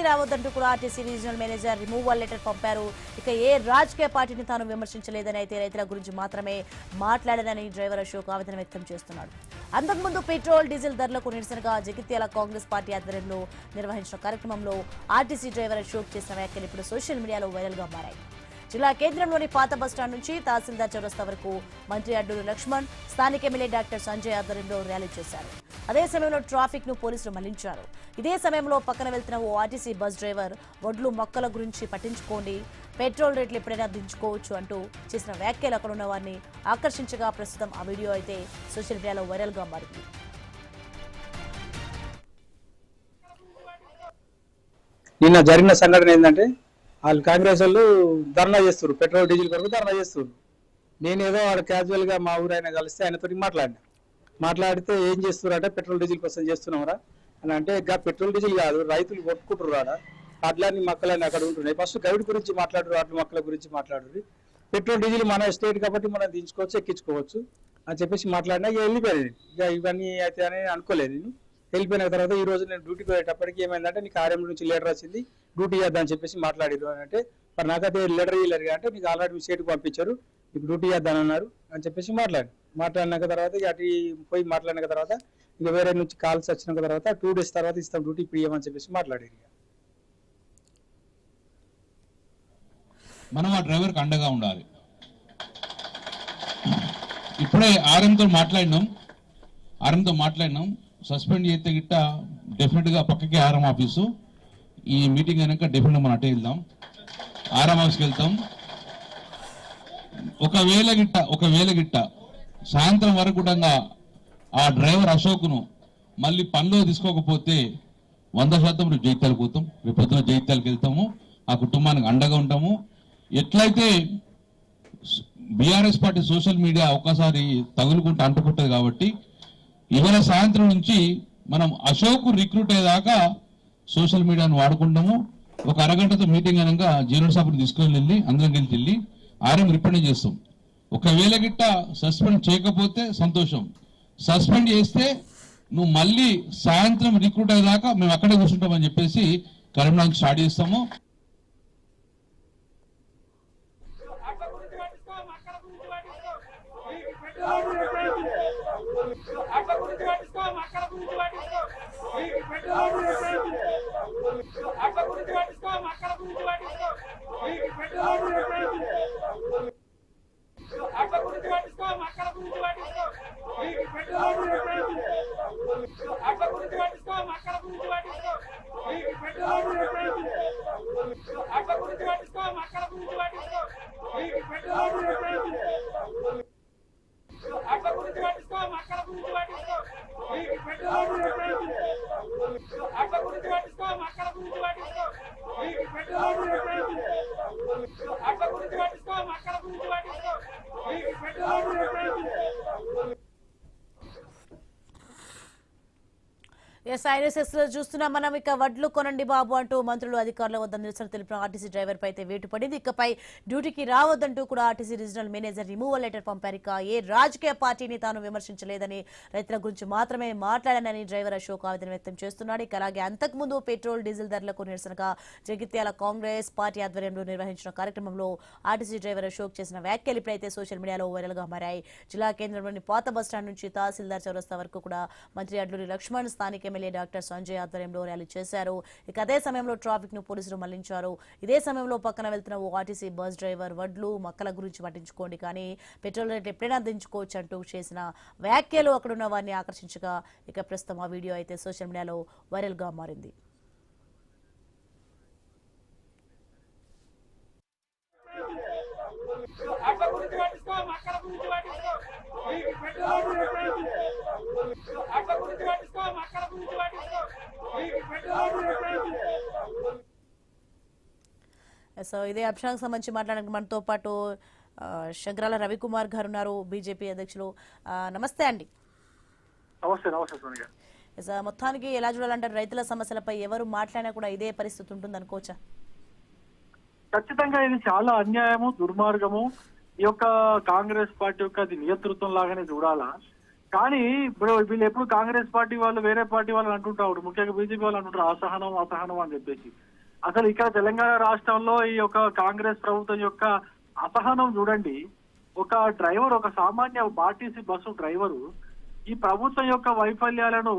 రావద్దంటూ కూడా RTC regional manager removal letter పంపారు. ఇక ఏ రాజకీయ పార్టీని తాను విమర్శించలేదని, అయితే రైతుల గురించి మాత్రమే మాట్లాడారని డ్రైవర్ అశోక్ ఆవేదన వ్యక్తం చేస్తున్నాడు. అంతకుముందు పెట్రోల్ డీజిల్ ధరలకు నిరసనగా జగిత్యాల కాంగ్రెస్ పార్టీ ఆధ్వర్యంలో నిర్వహించిన కార్యక్రమంలో ఆర్టీసీ డ్రైవర్ అశోక్ చేసిన వ్యాఖ్యలు ఇప్పుడు సోషల్ మీడియాలో వైరల్ గా మారాయి. జిల్లా కేంద్రంలోని పాత బస్టాండ్ నుంచి తహసీల్దార్ చౌరస్తా వరకు మంత్రి అడ్డూరి లక్ష్మణ్, స్థానిక ఎమ్మెల్యే డాక్టర్ సంజయ్ ఆధ్వర్యంలో ర్యాలీ చేశారు. అదే సమయంలో ట్రాఫిక్ ను పోలీసులు మళ్లించారు. ఇదే సమయంలో పక్కన వెళ్తున్న ఓ ఆర్టీసీ బస్ డ్రైవర్ వడ్లు మొక్కల గురించి పట్టించుకోండి, పెట్రోల్ రేట్లు ఎప్పుడైనా దించుకోవచ్చు అంటూ చేసిన వ్యాఖ్యలు అక్కడ ఉన్న వారిని ఆకర్షించగా ప్రస్తుతం ఆ వీడియో అయితే సోషల్ మీడియాలో వైరల్ గా మారింది. నిన్న జరిగిన సంఘటన ఏంటంటే వాళ్ళు కాంగ్రెస్ వాళ్ళు ధర్నా చేస్తారు, పెట్రోల్ డీజిల్ కొరకు ధర్నా చేస్తారు. నేనేదో వాడు క్యాజువల్ గా మా ఊరు ఆయన కలిస్తే ఆయనతో మాట్లాడితే ఏం చేస్తున్నారు అంటే పెట్రోల్ డీజిల్ కోసం చేస్తున్నారా అని అంటే ఇంకా పెట్రోల్ డీజిల్ కాదు, రైతులు కొట్టుకుంటారు ఆడ, అడ్లని మొక్కలని అక్కడ ఉంటున్నాయి. ఫస్ట్ గైడ్ గురించి మాట్లాడరు, అడ్ల మొక్కల గురించి మాట్లాడరు. పెట్రోల్ డీజిల్ మన స్టేట్ కాబట్టి మనం దించుకోవచ్చు, ఎక్కించుకోవచ్చు అని చెప్పేసి మాట్లాడినా ఇక వెళ్ళిపోయాను. ఇక ఇవన్నీ అయితే అని అనుకోలేదు. నేను వెళ్ళిపోయిన తర్వాత ఈ రోజు నేను డ్యూటీకి పోయేటప్పటికి ఏమైందంటే నీకు ఆర్ఎం నుంచి లెటర్ వచ్చింది, డ్యూటీ చేద్దామని చెప్పేసి మాట్లాడారు అని అంటే మరి నాకైతే లెటర్ ఇవ్వలేరు అంటే నీకు ఆల్రెడీ మీ స్టేట్కి పంపించారు, నీకు డ్యూటీ చేద్దామన్నారు అని చెప్పేసి మాట్లాడినాక తర్వాత అటు పోయి మాట్లాడిన తర్వాత ఇక వేరే నుంచి కాల్స్ వచ్చిన తర్వాత 2 days తర్వాత ఇస్తాం డ్యూటీ ఇవ్వమని చెప్పేసి మాట్లాడారు. మనం ఆ డ్రైవర్కి అండగా ఉండాలి. ఇప్పుడే ఆర్ఎంతో మాట్లాడినాం, సస్పెండ్ చేస్తే గిట్ట డెఫినెట్గా పక్కకి ఆర్ఎం ఆఫీసు, ఈ మీటింగ్ అయినాక డెఫినెట్గా మనం అటే వెళ్దాం, ఆర్ఎం ఆఫీస్కి వెళ్తాం. ఒకవేళ గిట్ట సాయంత్రం వరకు కూడా ఆ డ్రైవర్ అశోక్ను మళ్ళీ పనిలో తీసుకోకపోతే 100% రేపు జైత్యాలకు పోతాం, రేపు పొద్దున జైత్యాలకు వెళ్తాము, ఆ కుటుంబానికి అండగా ఉంటాము. ఎట్లయితే బీఆర్ఎస్ పార్టీ సోషల్ మీడియా ఒక్కసారి తగులుకుంటూ అంటుకుంటుంది కాబట్టి ఇవాళ సాయంత్రం నుంచి మనం అశోక్ రిక్రూట్ అయ్యేదాకా సోషల్ మీడియాను వాడుకుంటాము. ఒక అరగంటతో మీటింగ్ అనగా జీరో సభను తీసుకొని వెళ్ళి అందరం కలిసి వెళ్ళి ఆర్ఎం రిప్రజెంట్ చేస్తాం. ఒకవేళ గిట్ట సస్పెండ్ చేయకపోతే సంతోషం, సస్పెండ్ చేస్తే నువ్వు మళ్ళీ సాయంత్రం రిక్రూట్ అయ్యేదాకా మేము అక్కడే కూర్చుంటామని చెప్పేసి కరీంనగర్ స్టార్ట్ చేస్తాము. చూస్తున్నాం మనం. ఇక వడ్లు కొనండి బాబు అంటూ మంత్రులు అధికారుల వద్ద నిరసన తెలిపిన ఆర్టీసీ డ్రైవర్ పై అయితే వేటు పడింది. ఇకపై డ్యూటీకి రావద్దంటూ కూడా RTC regional manager removal letter పంపారు. ఇక ఏ రాజకీయ పార్టీని తాను విమర్శించలేదని, రైతుల గురించి మాత్రమే మాట్లాడానని డ్రైవర్ అశోక్ ఆవేదన వ్యక్తం చేస్తున్నాడు. ఇక అలాగే అంతకుముందు పెట్రోల్ డీజిల్ ధరలకు నిరసనగా జగిత్యాల కాంగ్రెస్ పార్టీ ఆధ్వర్యంలో నిర్వహించిన కార్యక్రమంలో ఆర్టీసీ డ్రైవర్ అశోక్ చేసిన వ్యాఖ్యలు ఇప్పుడైతే సోషల్ మీడియాలో వైరల్ గా మారాయి. జిల్లా కేంద్రంలోని పాత బస్టాండ్ నుంచి తహసీల్దార్ చౌరస్తా వరకు కూడా మంత్రి అడ్లూరి లక్ష్మణ్, స్థానిక ఎమ్మెల్యే డాక్టర్ సంజయ్ ఆధ్వర్యంలో ర్యాలీ చేశారు. ఇక అదే సమయంలో ట్రాఫిక్ ను పోలీసులు మళ్లించారు. ఇదే సమయంలో పక్కన వెళ్తున్న ఓ ఆర్టీసీ బస్ డ్రైవర్ వడ్లు మొక్కల గురించి పట్టించుకోండి, కానీ పెట్రోల్ రేట్లు ఎప్పుడైనా దించుకోవచ్చు అంటూ చేసిన వ్యాఖ్యలు అక్కడున్న వారిని ఆకర్షించగా ఇక ప్రస్తుతం ఆ వీడియో అయితే సోషల్ మీడియాలో వైరల్ గా మారింది. సో ఇదే అంశానికి సంబంధించి మాట్లాడడానికి మనతో పాటు శంకరాల రవికుమార్ గారు ఉన్నారు, బీజేపీ అధ్యక్షులు. నమస్తే అండి. మొత్తానికి ఎలా చూడాలంటారు? రైతుల సమస్యలపై ఎవరు మాట్లాడినా కూడా ఇదే పరిస్థితి ఉంటుంది అనుకోవచ్చా? ఖచ్చితంగా ఇది చాలా అన్యాయము, దుర్మార్గము. ఈ యొక్క కాంగ్రెస్ పార్టీ యొక్క అది నియంతృత్వం లాగానే చూడాలా. కానీ ఇప్పుడు వీళ్ళు ఎప్పుడు కాంగ్రెస్ పార్టీ వాళ్ళు వేరే పార్టీ వాళ్ళు అంటుంటారు, ముఖ్యంగా బీజేపీ వాళ్ళు అంటుంటారు అసహనం అసహనం అని చెప్పేసి. అసలు ఇక్కడ తెలంగాణ రాష్ట్రంలో ఈ యొక్క కాంగ్రెస్ ప్రభుత్వం యొక్క అసహనం చూడండి. ఒక డ్రైవర్, ఒక సామాన్య ఆర్టీసీ బస్సు డ్రైవరు ఈ ప్రభుత్వం యొక్క వైఫల్యాలను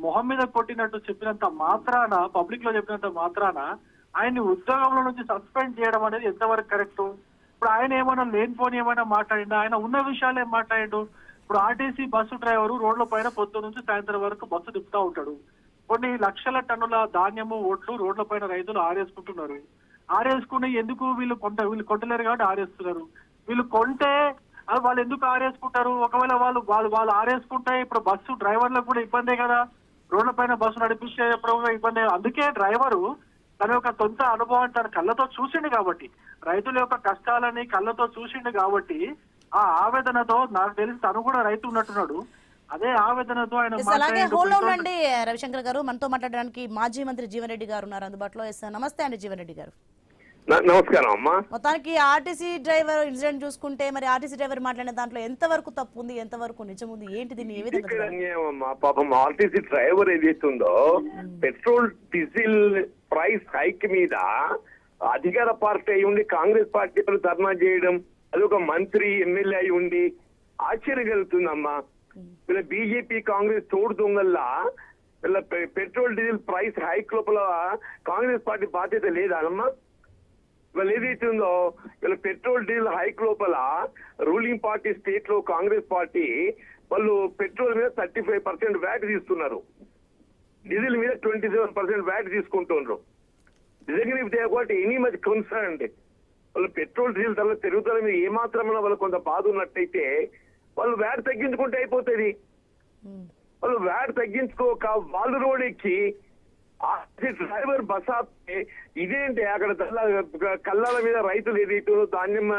మొహం మీద కొట్టినట్టు చెప్పినంత మాత్రాన, పబ్లిక్ లో చెప్పినంత మాత్రాన ఆయన్ని ఉద్యోగంలో నుంచి సస్పెండ్ చేయడం అనేది ఎంతవరకు కరెక్ట్? ఇప్పుడు ఆయన ఏమైనా లేనిపోని ఏమైనా మాట్లాడిండు? ఆయన ఉన్న విషయాలు ఏం మాట్లాడిండు? ఇప్పుడు ఆర్టీసీ బస్సు డ్రైవరు రోడ్ల పైన పొద్దు నుంచి సాయంత్రం వరకు బస్సు తిప్పుతా ఉంటాడు. కొన్ని లక్షల టన్నుల ధాన్యము ఓట్లు రోడ్ల పైన రైతులు ఆరేసుకుంటున్నారు. ఆరేసుకుని ఎందుకు వీళ్ళు కొంటలేరు కాబట్టి ఆరేస్తున్నారు. వీళ్ళు కొంటే అది వాళ్ళు ఎందుకు ఆరేసుకుంటారు? ఒకవేళ వాళ్ళు ఆరేసుకుంటే ఇప్పుడు బస్సు డ్రైవర్లకు కూడా ఇబ్బందే కదా, రోడ్ల పైన బస్సు నడిపించేటప్పుడు ఇబ్బంది. అందుకే డ్రైవరు తన యొక్క సొంత అనుభవాన్ని తన కళ్ళతో చూసిండు కాబట్టి, రైతుల యొక్క కష్టాలని కళ్ళతో చూసిండు కాబట్టి ఆ ఆవేదనతో, నాకు తెలిసి తను కూడా రైతు ఉన్నట్టున్నాడు, అదే ఆవేదనతో ఆయన అలాగే హోల్డ్ ఉండండి రవిశంకర్ గారు. మనతో మాట్లాడడానికి మాజీ మంత్రి జీవన్ రెడ్డి గారు ఉన్నారు అందుబాటులో. నమస్తే అండి జీవన్ రెడ్డి గారు. నమస్కారం అమ్మా. మొత్తానికి ఆర్టీసీ డ్రైవర్ ఇన్సిడెంట్ చూసుకుంటే మరి ఆర్టీసీ డ్రైవర్ మాట్లాడిన దాంట్లో ఎంతవరకు తప్పు ఉంది, ఎంతవరకు నిజం ఉంది, ఏంటి దీన్ని ఏ విధంగా? అన్యాయమ్మా. పాపం ఆర్టీసీ డ్రైవర్ ఏదైతుందో పెట్రోల్ డీజిల్ ప్రైస్ హైక్ మీద అధికార పార్టీ అయి ఉండి కాంగ్రెస్ పార్టీ ధర్నా చేయడం, అది ఒక మంత్రి ఎమ్మెల్యే అయి ఉండి ఆశ్చర్యం కలుగుతుందమ్మా. వీళ్ళ బీజేపీ కాంగ్రెస్ తోడు దొంగల్లా వీళ్ళ పెట్రోల్ డీజిల్ ప్రైస్ హైక్ లోపల కాంగ్రెస్ పార్టీ బాధ్యత లేదా అమ్మా? వీళ్ళు ఏదైతుందో వీళ్ళ పెట్రోల్ డీజిల్ హైక్ లోపల రూలింగ్ పార్టీ స్టేట్ లో కాంగ్రెస్ పార్టీ వాళ్ళు పెట్రోల్ మీద 35% వ్యాట్ తీస్తున్నారు, డీజిల్ మీద 27% వ్యాట్ తీసుకుంటున్నారు. నిజంగా if they what any much concern అండి, వాళ్ళు పెట్రోల్ డీజిల్ ధరల పెరుగుదల మీద ఏమాత్రమైనా వాళ్ళు కొంత బాధ ఉన్నట్టయితే వాళ్ళు వ్యాట్ తగ్గించుకుంటే అయిపోతుంది. వాళ్ళు వ్యాట్ తగ్గించుకోక వాళ్ళు రోడ్ ఎక్కి డ్రైవర్ బస్ ఆపితే ఇదేంటి అక్కడ కళ్ళాల మీద రైతులు ఏదైతే ధాన్యం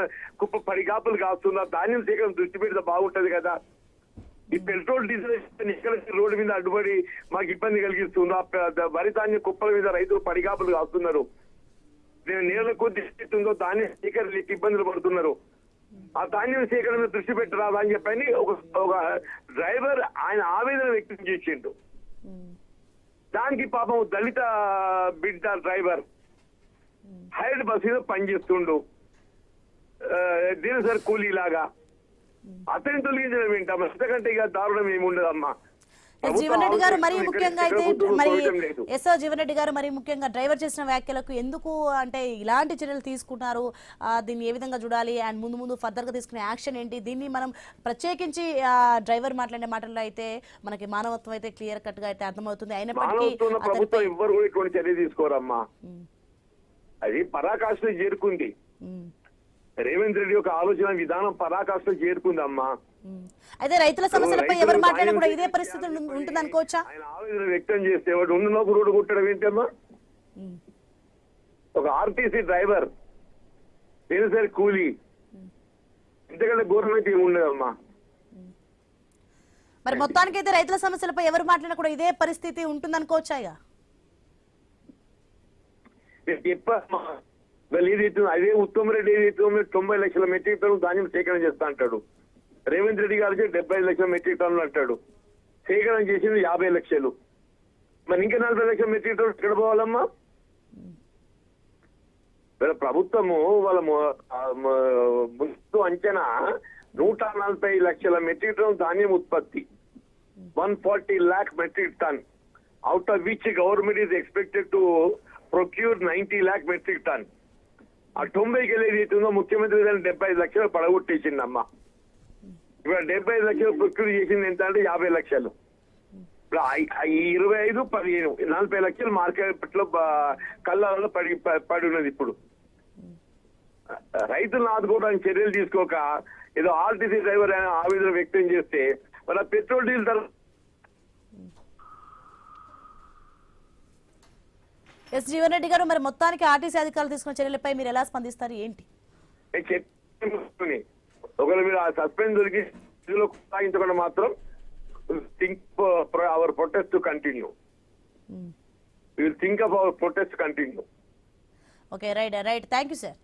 కుప్ప పడిగాపులు కాస్తున్నారు, ధాన్యం సేకరణ దృష్టి పెడితే బాగుంటది కదా. ఈ పెట్రోల్ డీజిల్ ఇక్కడ రోడ్డు మీద అడ్డుపడి మాకు ఇబ్బంది కలిగిస్తుంది, వరి ధాన్యం కుప్పల మీద రైతులు పడిగాపులు కాస్తున్నారు, నీళ్ళ కొద్ది ఉందో ధాన్యం సేకరణకి ఇబ్బందులు పడుతున్నారు, ఆ ధాన్యం సేకరణ మీద దృష్టి పెట్టరాదా అని చెప్పని ఒక డ్రైవర్ ఆయన ఆవేదన వ్యక్తం చేసిండు. దానికి పాపం దళిత బిడ్డ డ్రైవర్ హైర్డ్ బస్ మీద పనిచేస్తుండు, దినసరి కూలీ లాగా, అతని తొలగించడం ఏంటమ్మా? అంతకంటే ఇక దారుణం ఏముండదమ్మా. జీవన్ రెడ్డి గారు మరీ ముఖ్యంగా అయితే జీవన్ రెడ్డి గారు మరీ ముఖ్యంగా డ్రైవర్ చేసిన వ్యాఖ్యలకు ఎందుకు అంటే ఇలాంటి చర్యలు తీసుకుంటున్నారు, దీన్ని ఏ విధంగా చూడాలి అండ్ ముందు ముందు ఫర్దర్ గా తీసుకునే యాక్షన్ ఏంటి? దీన్ని మనం ప్రత్యేకించి డ్రైవర్ మాట్లాడే మాటల్లో అయితే మనకి మానవత్వం అయితే క్లియర్ కట్ గా అయితే అర్థమవుతుంది. అయినప్పటికీ ప్రభుత్వం ఎవ్వరు కూడా ఇటువంటి చర్య తీసుకోరమ్మా. అది పరాకాష్ఠ చేరుకుంది. రేవంత్ రెడ్డి యొక్క ఆలోచన విధానం పరాకాష్ఠ చేరుకుందమ్మా. అయితే రైతుల సమస్యలపై ఎవరు మాట్లాడినా కూడా ఇదే పరిస్థితి ఉంటుంది అనుకోవచ్చా? ఆయన ఆవేదన వ్యక్తం చేస్తే వాడు ఉన్నోకు రోడ్డు కొట్టడం ఏంటమ్మా? ఒక ఆర్టీసీ డ్రైవర్ దినసరి కూలీ, ఇంతకంటే గవర్నమెంట్ ఏముండదమ్మా. మరి మొత్తానికి అయితే రైతుల సమస్యలపై ఎవరు మాట్లాడినా కూడా ఇదే పరిస్థితి ఉంటుంది అనుకోవచ్చా? చెప్పమ్మా, వాళ్ళు ఏదైతే అదే ఉత్తమ్ రెడ్డి ఏదైతే 90 లక్షల మెట్రిక్ టన్నులు ధాన్యం సేకరణ చేస్తా అంటాడు, రేవంత్ రెడ్డి గారికి 75 లక్షల మెట్రిక్ టన్నులు అంటాడు, సేకరణ చేసింది 50 లక్షలు, మరి ఇంకా 40 లక్షల మెట్రిక్ టన్నులు ఎక్కడ పోవాలమ్మా? వీళ్ళ ప్రభుత్వము వాళ్ళ ముందు అంచనా 140 లక్షల మెట్రిక్ టన్ ధాన్యం ఉత్పత్తి, 140 lakh metric ton, out of which government is expected to procure 90 lakh metric ton. ఆ 90కి వెళ్ళేది అవుతుందో ముఖ్యమంత్రి 75 లక్షలు పడగొట్టేసిందమ్మా. ఇప్పుడు 75 లక్షలు ప్రొక్యూర్ చేసింది ఎంత అంటే 50 లక్షలు. ఇప్పుడు 25, 15, 40 లక్షలు మార్కెట్ లో కళ్ళలో పడి ఉన్నది. ఇప్పుడు రైతులను ఆదుకోవడానికి చర్యలు తీసుకోక ఏదో ఆర్టీసీ డ్రైవర్ అయినా ఆవేదన వ్యక్తం చేస్తే మన పెట్రోల్ డీజిల్ ధర. జీవన్ రెడ్డి గారు, మరి మొత్తానికి ఆర్టీసీ అధికారులు తీసుకున్న చర్యలపై మీరు ఎలా స్పందిస్తారు ఏంటి? ఒకవేళ మీరు ఆ సస్పెండ్ దొరికి కొనసాగించకుండా మాత్రం think our protest to continue. Will think of our protest continue. Okay, right. Thank you sir.